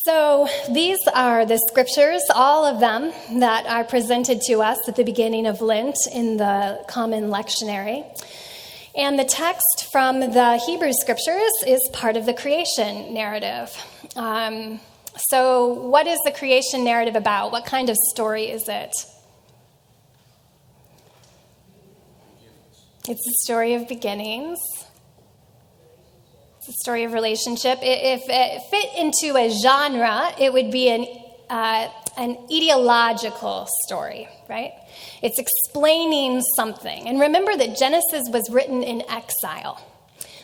So these are the scriptures, all of them, that are presented to us at the beginning of Lent in the Common Lectionary. And the text from the Hebrew scriptures is part of the creation narrative. So what is the creation narrative about? What kind of story is it? It's a story of beginnings. It's a story of relationship. If it fit into a genre, it would be an ideological story, right? It's explaining something. And remember that Genesis was written in exile,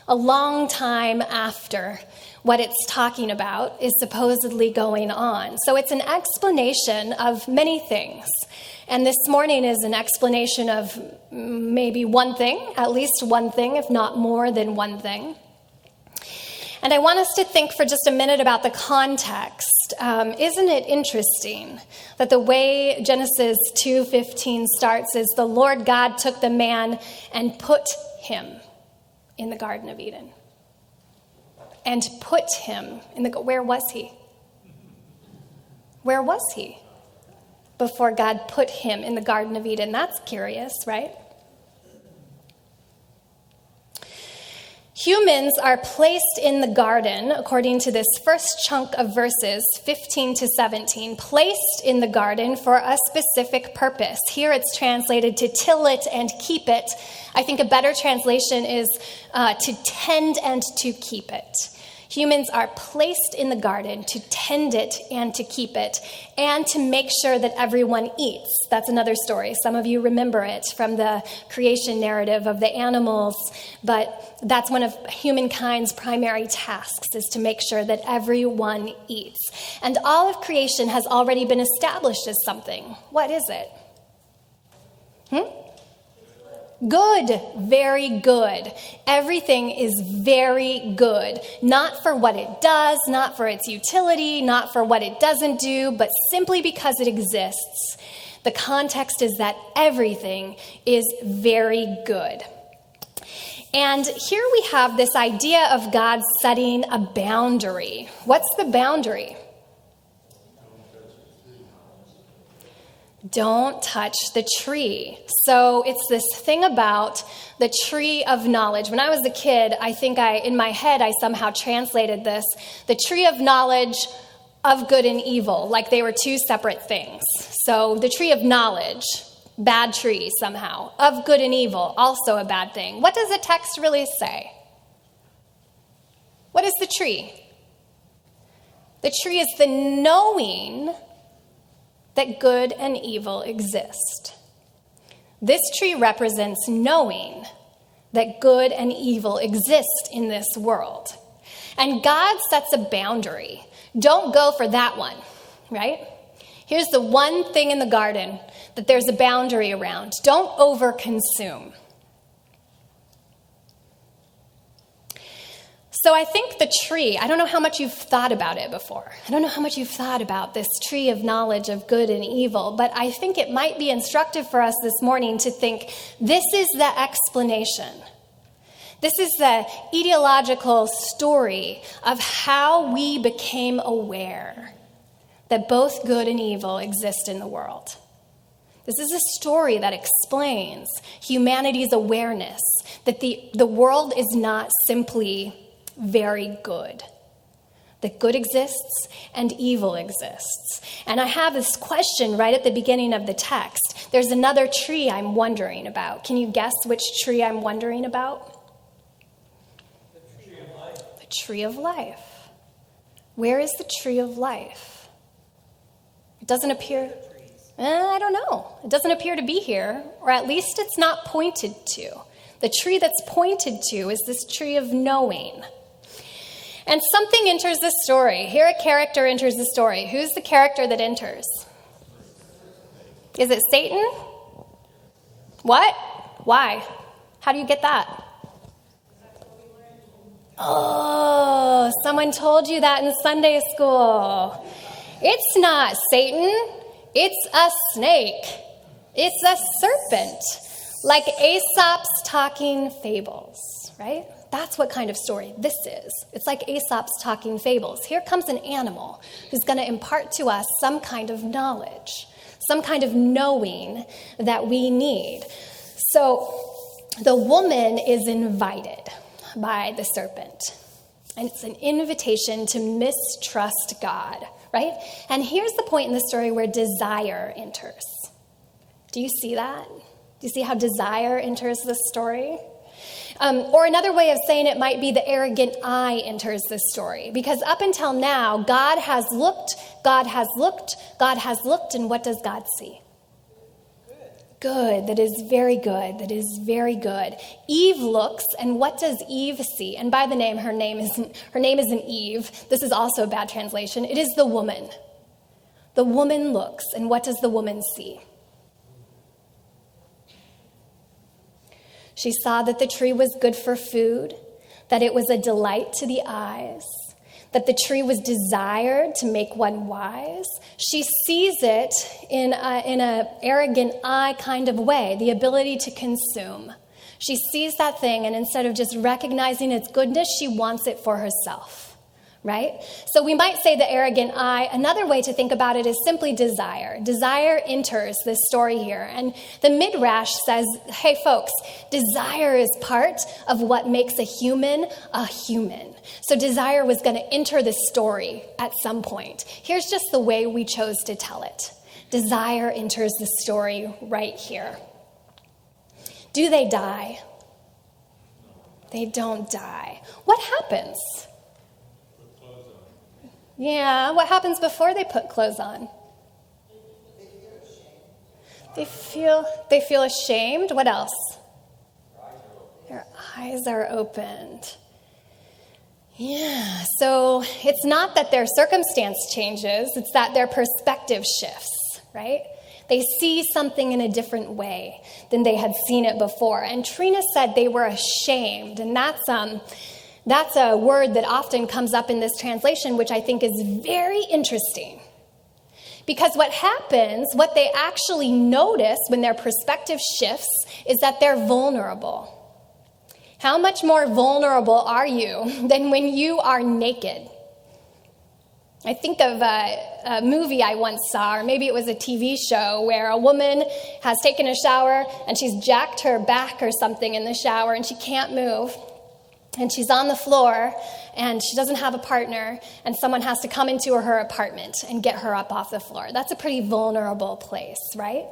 a long time after what it's talking about is supposedly going on. So it's an explanation of many things. And this morning is an explanation of maybe one thing, at least one thing, if not more than one thing. And I want us to think for just a minute about the context. Isn't it interesting that the way Genesis 2:15 starts is the Lord God took the man and put him in the Garden of Eden. And put him in the... Where was he? Where was he before God put him in the Garden of Eden? That's curious, right? Humans are placed in the garden, according to this first chunk of verses, 15 to 17, placed in the garden for a specific purpose. Here it's translated to till it and keep it. I think a better translation is to tend and to keep it. Humans are placed in the garden to tend it and to keep it, and to make sure that everyone eats. That's another story. Some of you remember it from the creation narrative of the animals, but that's one of humankind's primary tasks, is to make sure that everyone eats. And all of creation has already been established as something. What is it? Good, very good. Everything is very good. Not for what it does, not for its utility, not for what it doesn't do, but simply because it exists. The context is that everything is very good. And here we have this idea of God setting a boundary. What's the boundary? Don't touch the tree. So it's this thing about the tree of knowledge. When I was a kid, I think in my head, I somehow translated this, the tree of knowledge of good and evil, like they were two separate things. So the tree of knowledge, bad tree somehow, of good and evil, also a bad thing. What does the text really say? What is the tree? The tree is the knowing that good and evil exist. This tree represents knowing that good and evil exist in this world. And God sets a boundary. Don't go for that one, right? Here's the one thing in the garden that there's a boundary around. Don't overconsume. So I think the tree, I don't know how much you've thought about it before. I don't know how much you've thought about this tree of knowledge of good and evil, but I think it might be instructive for us this morning to think this is the explanation. This is the ideological story of how we became aware that both good and evil exist in the world. This is a story that explains humanity's awareness that the world is not simply very good, that good exists and evil exists. And I have this question right at the beginning of the text. There's another tree I'm wondering about. Can you guess which tree I'm wondering about? The tree of life. The tree of life. Where is the tree of life? It doesn't appear... I don't know. It doesn't appear to be here, or at least it's not pointed to. The tree that's pointed to is this tree of knowing. And something enters the story. Here a character enters the story. Who's the character that enters? Is it Satan? What? Why? How do you get that? Oh, someone told you that in Sunday school. It's not Satan. It's a snake. It's a serpent. Like Aesop's talking fables, right? That's what kind of story this is. It's like Aesop's talking fables. Here comes an animal who's going to impart to us some kind of knowledge, some kind of knowing that we need. So the woman is invited by the serpent, and it's an invitation to mistrust God, right? And here's the point in the story where desire enters. Do you see that? Do you see how desire enters this story? Or another way of saying it might be the arrogant eye enters this story. Because up until now, God has looked, and what does God see? Good. That is very good. That is very good. Eve looks, and what does Eve see? And by the name, her name isn't Eve. This is also a bad translation. It is the woman. The woman looks, and what does the woman see? She saw that the tree was good for food, that it was a delight to the eyes, that the tree was desired to make one wise. She sees it in an arrogant eye kind of way, the ability to consume. She sees that thing, and instead of just recognizing its goodness, she wants it for herself. Right? So we might say the arrogant eye. Another way to think about it is simply desire. Desire enters this story here. And the Midrash says, hey, folks, desire is part of what makes a human a human. So desire was going to enter the story at some point. Here's just the way we chose to tell it. Desire enters the story right here. Do they die? They don't die. What happens? Yeah, what happens before they put clothes on? They feel ashamed. What else? Their eyes are opened. Yeah, so it's not that their circumstance changes, it's that their perspective shifts, right? They see something in a different way than they had seen it before. And Trina said they were ashamed, and that's a word that often comes up in this translation, which I think is very interesting. Because what happens, what they actually notice when their perspective shifts, is that they're vulnerable. How much more vulnerable are you than when you are naked? I think of a movie I once saw, or maybe it was a TV show, where a woman has taken a shower and she's jacked her back or something in the shower and she can't move. And she's on the floor, and she doesn't have a partner, and someone has to come into her apartment and get her up off the floor. That's a pretty vulnerable place, right?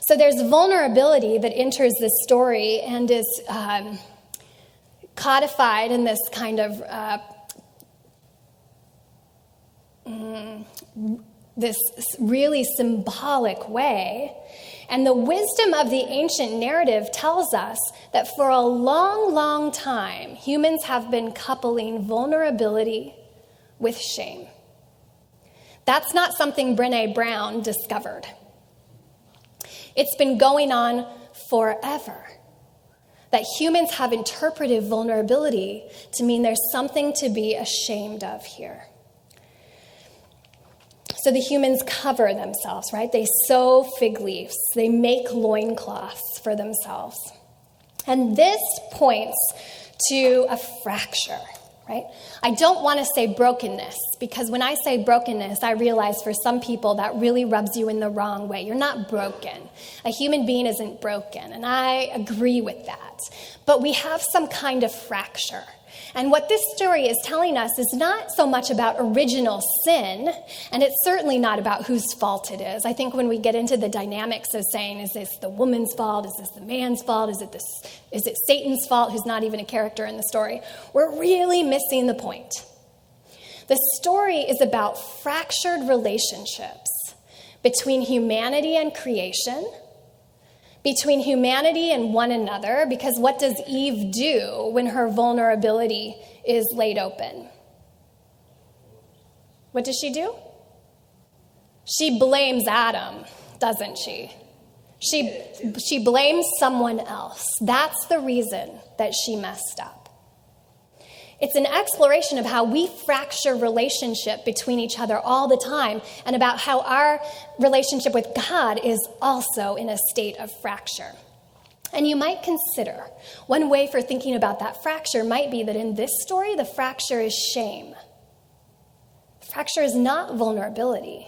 So there's vulnerability that enters this story and is codified in this kind of this really symbolic way. And the wisdom of the ancient narrative tells us that for a long, long time, humans have been coupling vulnerability with shame. That's not something Brené Brown discovered. It's been going on forever. That humans have interpreted vulnerability to mean there's something to be ashamed of here. So the humans cover themselves, right? They sew fig leaves. They make loincloths for themselves. And this points to a fracture, right? I don't want to say brokenness, because when I say brokenness, I realize for some people that really rubs you in the wrong way. You're not broken. A human being isn't broken, and I agree with that. But we have some kind of fracture. And what this story is telling us is not so much about original sin, and it's certainly not about whose fault it is. I think when we get into the dynamics of saying, is this the woman's fault? Is this the man's fault? Is it Satan's fault, who's not even a character in the story? We're really missing the point. The story is about fractured relationships between humanity and creation, between humanity and one another, because what does Eve do when her vulnerability is laid open? What does she do? She blames Adam, doesn't she? She blames someone else. That's the reason that she messed up. It's an exploration of how we fracture relationship between each other all the time, and about how our relationship with God is also in a state of fracture. And you might consider, one way for thinking about that fracture might be that in this story, the fracture is shame. The fracture is not vulnerability.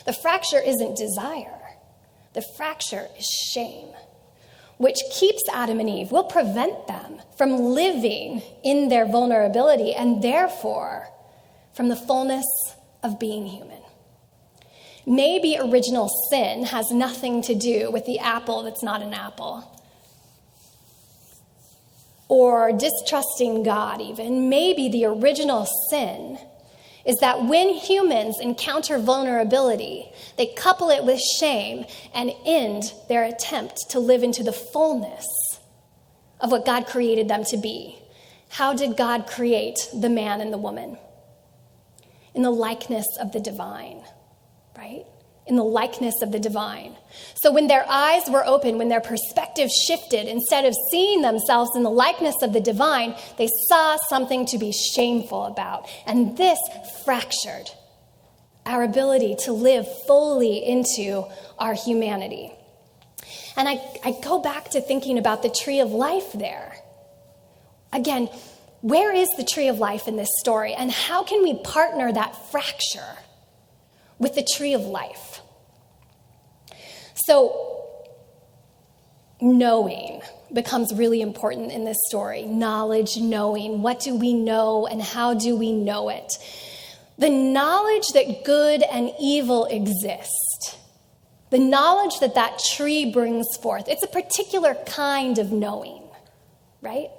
The fracture isn't desire. The fracture is shame, which keeps Adam and Eve, will prevent them from living in their vulnerability and therefore from the fullness of being human. Maybe original sin has nothing to do with the apple that's not an apple, or distrusting God even. Maybe the original sin is that when humans encounter vulnerability, they couple it with shame and end their attempt to live into the fullness of what God created them to be. How did God create the man and the woman? In the likeness of the divine, right? In the likeness of the divine. So when their eyes were open, when their perspective shifted, instead of seeing themselves in the likeness of the divine, they saw something to be shameful about. And this fractured our ability to live fully into our humanity. And I go back to thinking about the tree of life there. Again, where is the tree of life in this story? And how can we partner that fracture with the tree of life? So, knowing becomes really important in this story. Knowledge, knowing. What do we know and how do we know it? The knowledge that good and evil exist. The knowledge that that tree brings forth. It's a particular kind of knowing, right?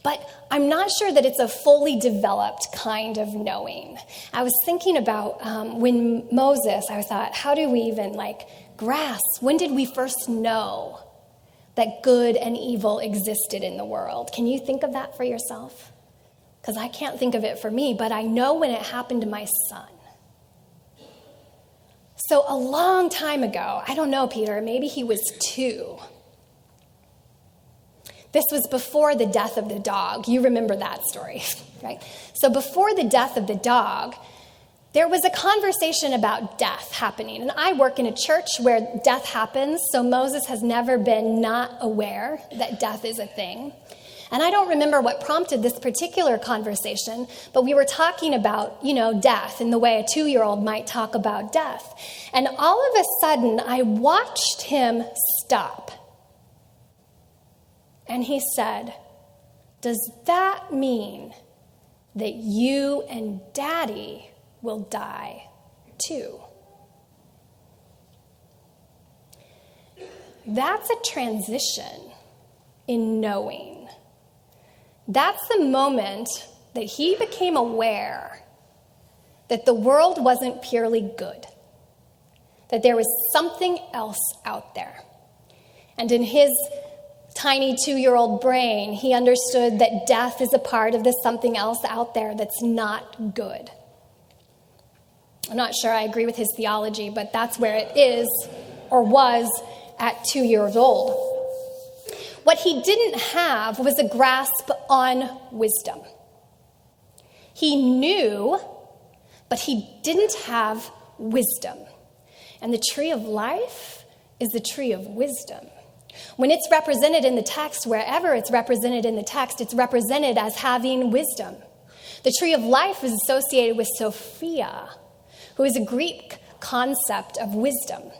But I'm not sure that it's a fully developed kind of knowing. I was thinking about when Moses, I thought, how do we even grasp? When did we first know that good and evil existed in the world? Can you think of that for yourself? Because I can't think of it for me, but I know when it happened to my son. So a long time ago, I don't know, Peter, maybe he was 2. This was before the death of the dog. You remember that story, right? So before the death of the dog, there was a conversation about death happening. And I work in a church where death happens, so Moses has never been not aware that death is a thing. And I don't remember what prompted this particular conversation, but we were talking about, death in the way a 2-year-old might talk about death. And all of a sudden, I watched him stop. And he said, "Does that mean that you and Daddy will die too?" That's a transition in knowing. That's the moment that he became aware that the world wasn't purely good, that there was something else out there. And in his tiny 2-year-old brain, he understood that death is a part of the something else out there that's not good. I'm not sure I agree with his theology, but that's where it is or was at 2 years old. What he didn't have was a grasp on wisdom. He knew, but he didn't have wisdom. And the tree of life is the tree of wisdom. When it's represented in the text, wherever it's represented in the text, it's represented as having wisdom. The tree of life is associated with Sophia, who is a Greek concept of wisdom,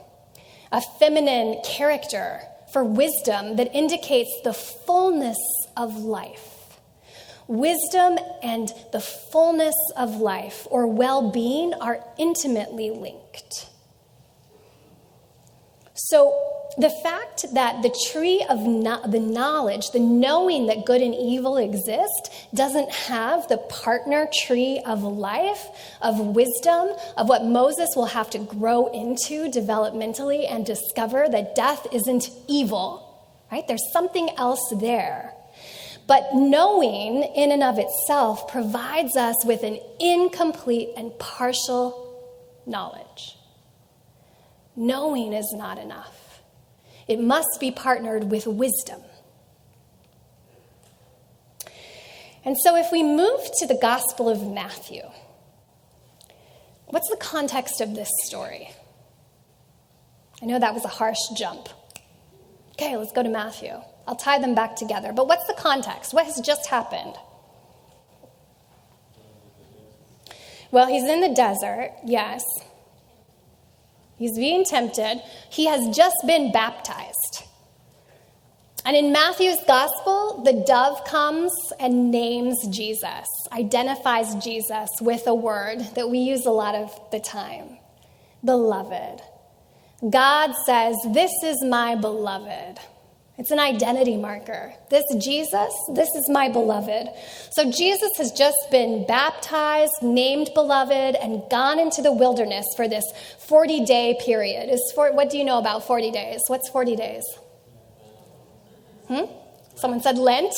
a feminine character for wisdom that indicates the fullness of life. Wisdom and the fullness of life, or well-being, are intimately linked. So the fact that the tree of the knowledge, the knowing that good and evil exist, doesn't have the partner tree of life, of wisdom, of what Moses will have to grow into developmentally and discover that death isn't evil, right? There's something else there. But knowing in and of itself provides us with an incomplete and partial knowledge. Knowing is not enough. It must be partnered with wisdom. And so if we move to the Gospel of Matthew, what's the context of this story? I know that was a harsh jump. Okay, let's go to Matthew. I'll tie them back together. But what's the context? What has just happened? Well, he's in the desert, yes. He's being tempted. He has just been baptized. And in Matthew's gospel, the dove comes and names Jesus, identifies Jesus with a word that we use a lot of the time, beloved. God says, this is my beloved. It's an identity marker. This Jesus, this is my beloved. So Jesus has just been baptized, named beloved, and gone into the wilderness for this 40-day period. What do you know about 40 days? What's 40 days? Someone said Lent.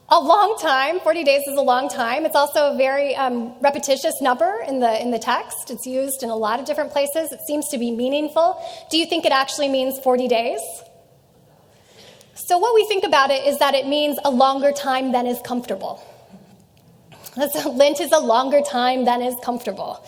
A long time. 40 days is a long time. It's also a very repetitious number in the text. It's used in a lot of different places. It seems to be meaningful. Do you think it actually means 40 days? So what we think about it is that it means a longer time than is comfortable. Lent is a longer time than is comfortable.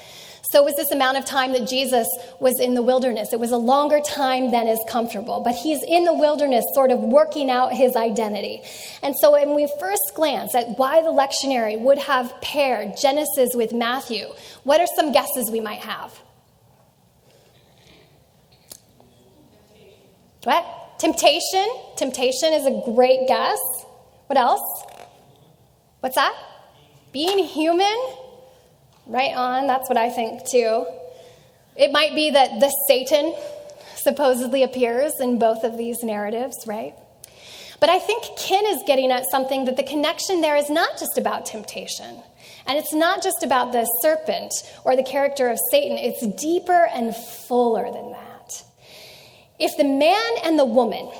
So was this amount of time that Jesus was in the wilderness. It was a longer time than is comfortable. But he's in the wilderness sort of working out his identity. And so when we first glance at why the lectionary would have paired Genesis with Matthew, what are some guesses we might have? What? Temptation. Temptation is a great guess. What else? What's that? Being human. Right on, that's what I think too. It might be that the Satan supposedly appears in both of these narratives, right? But I think Ken is getting at something, that the connection there is not just about temptation. And it's not just about the serpent or the character of Satan. It's deeper and fuller than that. If the man and the woman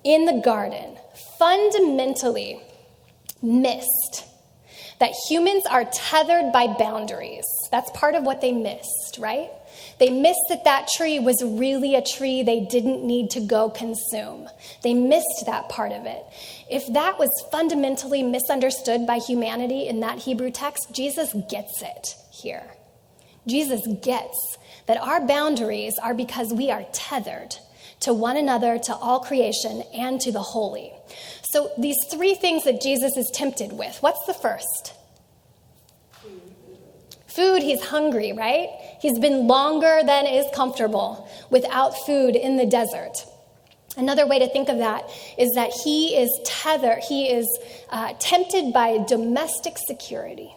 in the garden fundamentally missed that humans are tethered by boundaries. That's part of what they missed, right? They missed that tree was really a tree they didn't need to go consume. They missed that part of it. If that was fundamentally misunderstood by humanity in that Hebrew text, Jesus gets it here. Jesus gets that our boundaries are because we are tethered to one another, to all creation, and to the holy. So these three things that Jesus is tempted with. What's the first? Food. He's hungry, right? He's been longer than is comfortable without food in the desert. Another way to think of that is that he is tethered. He is tempted by domestic security.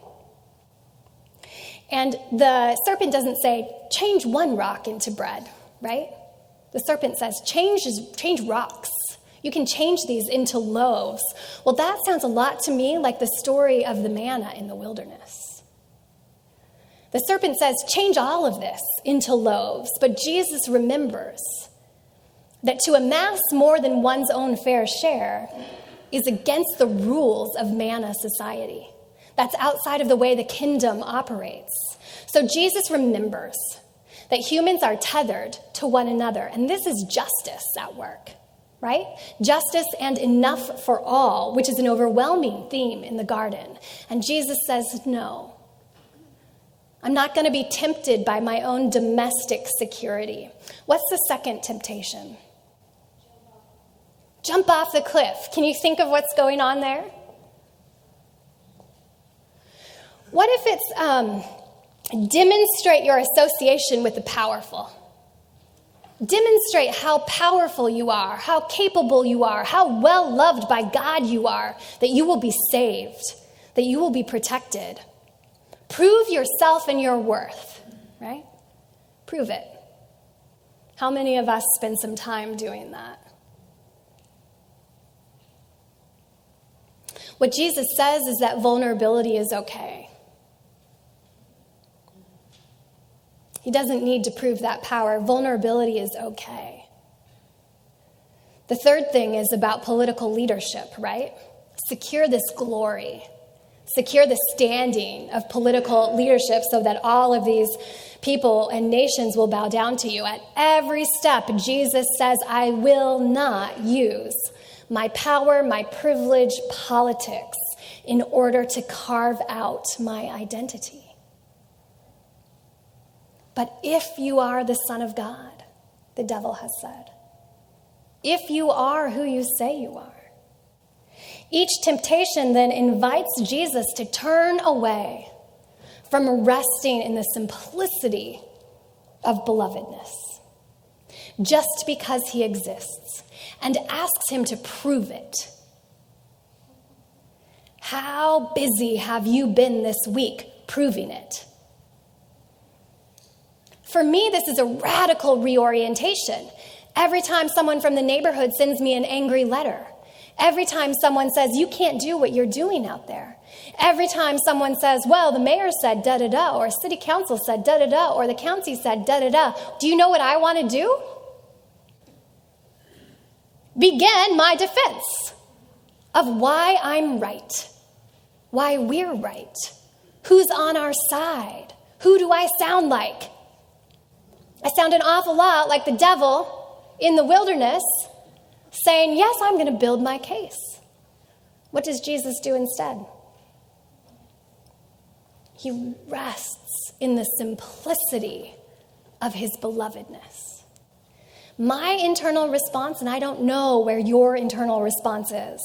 And the serpent doesn't say, change one rock into bread, right? The serpent says, change rocks. You can change these into loaves. Well, that sounds a lot to me like the story of the manna in the wilderness. The serpent says, change all of this into loaves. But Jesus remembers that to amass more than one's own fair share is against the rules of manna society. That's outside of the way the kingdom operates. So Jesus remembers that humans are tethered to one another, and this is justice at work, right? Justice and enough for all, which is an overwhelming theme in the garden. And Jesus says, no, I'm not going to be tempted by my own domestic security. What's the second temptation? Jump off the cliff. Can you think of what's going on there? What if it's demonstrate your association with the powerful? Demonstrate how powerful you are, how capable you are, how well loved by God you are, that you will be saved, that you will be protected. Prove yourself and your worth, right? Prove it. How many of us spend some time doing that? What Jesus says is that vulnerability is okay. He doesn't need to prove that power. Vulnerability is okay. The third thing is about political leadership, right? Secure this glory. Secure the standing of political leadership so that all of these people and nations will bow down to you. At every step, Jesus says, I will not use my power, my privilege, politics in order to carve out my identity. But if you are the Son of God, the devil has said. If you are who you say you are. Each temptation then invites Jesus to turn away from resting in the simplicity of belovedness, just because he exists, and asks him to prove it. How busy have you been this week proving it? For me, this is a radical reorientation. Every time someone from the neighborhood sends me an angry letter, every time someone says, you can't do what you're doing out there, every time someone says, well, the mayor said da-da-da, or city council said da-da-da, or the county said da-da-da, do you know what I want to do? Begin my defense of why I'm right, why we're right, who's on our side, who do I sound like? I sound an awful lot like the devil in the wilderness saying, yes, I'm going to build my case. What does Jesus do instead? He rests in the simplicity of his belovedness. My internal response, and I don't know where your internal response is.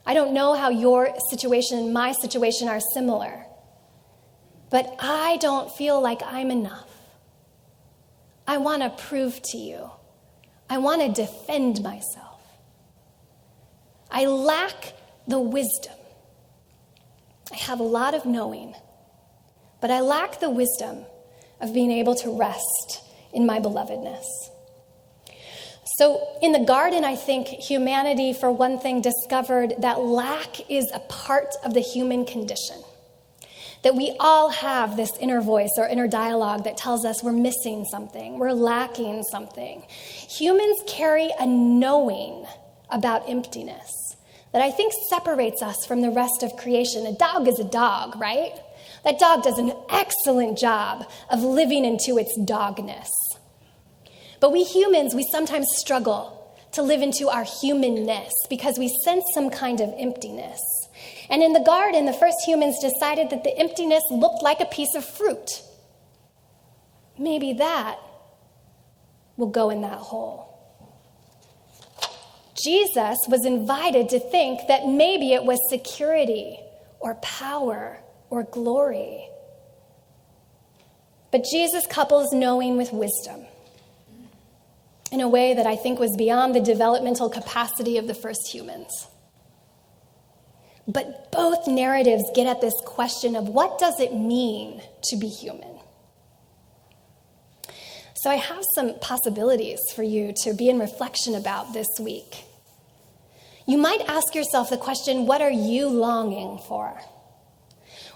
I don't know how your situation and my situation are similar. But I don't feel like I'm enough. I want to prove to you. I want to defend myself. I lack the wisdom. I have a lot of knowing, but I lack the wisdom of being able to rest in my belovedness. So in the garden, I think humanity, for one thing, discovered that lack is a part of the human condition. That we all have this inner voice or inner dialogue that tells us we're missing something, we're lacking something. Humans carry a knowing about emptiness that I think separates us from the rest of creation. A dog is a dog, right? That dog does an excellent job of living into its dogness. But we humans, we sometimes struggle to live into our humanness because we sense some kind of emptiness. And in the garden, the first humans decided that the emptiness looked like a piece of fruit. Maybe that will go in that hole. Jesus was invited to think that maybe it was security or power or glory. But Jesus couples knowing with wisdom in a way that I think was beyond the developmental capacity of the first humans. But both narratives get at this question of what does it mean to be human? So I have some possibilities for you to be in reflection about this week. You might ask yourself the question, what are you longing for?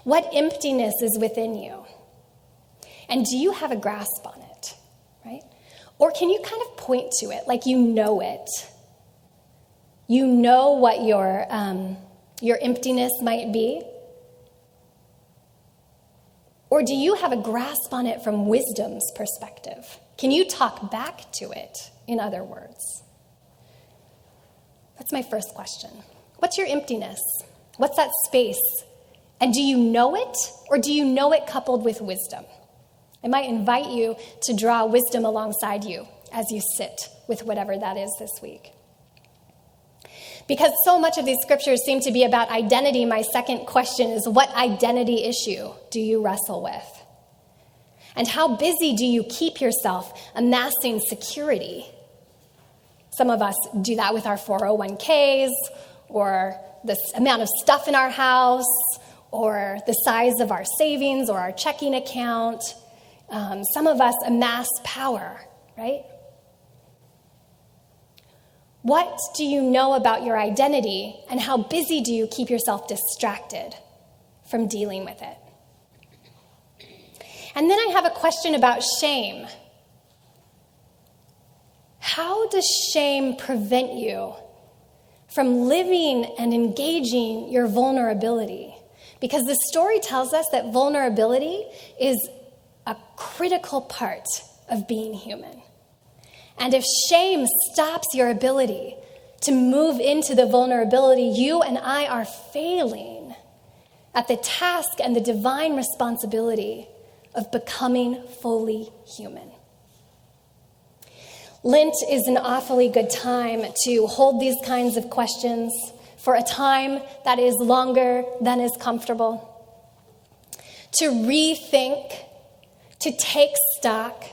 What emptiness is within you? And do you have a grasp on it, right? Or can you kind of point to it like you know it? You know what your emptiness might be? Or do you have a grasp on it from wisdom's perspective? Can you talk back to it, in other words? That's my first question. What's your emptiness? What's that space? And do you know it, or do you know it coupled with wisdom? I might invite you to draw wisdom alongside you as you sit with whatever that is this week. Because so much of these scriptures seem to be about identity, my second question is, what identity issue do you wrestle with? And how busy do you keep yourself amassing security? Some of us do that with our 401ks, or the amount of stuff in our house, or the size of our savings or our checking account. Some of us amass power, right? What do you know about your identity, and how busy do you keep yourself distracted from dealing with it? And then I have a question about shame. How does shame prevent you from living and engaging your vulnerability? Because the story tells us that vulnerability is a critical part of being human. And if shame stops your ability to move into the vulnerability, you and I are failing at the task and the divine responsibility of becoming fully human. Lent is an awfully good time to hold these kinds of questions for a time that is longer than is comfortable, to rethink, to take stock,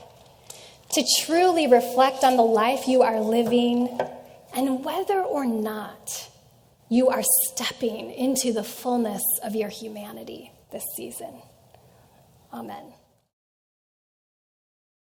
to truly reflect on the life you are living and whether or not you are stepping into the fullness of your humanity this season. Amen.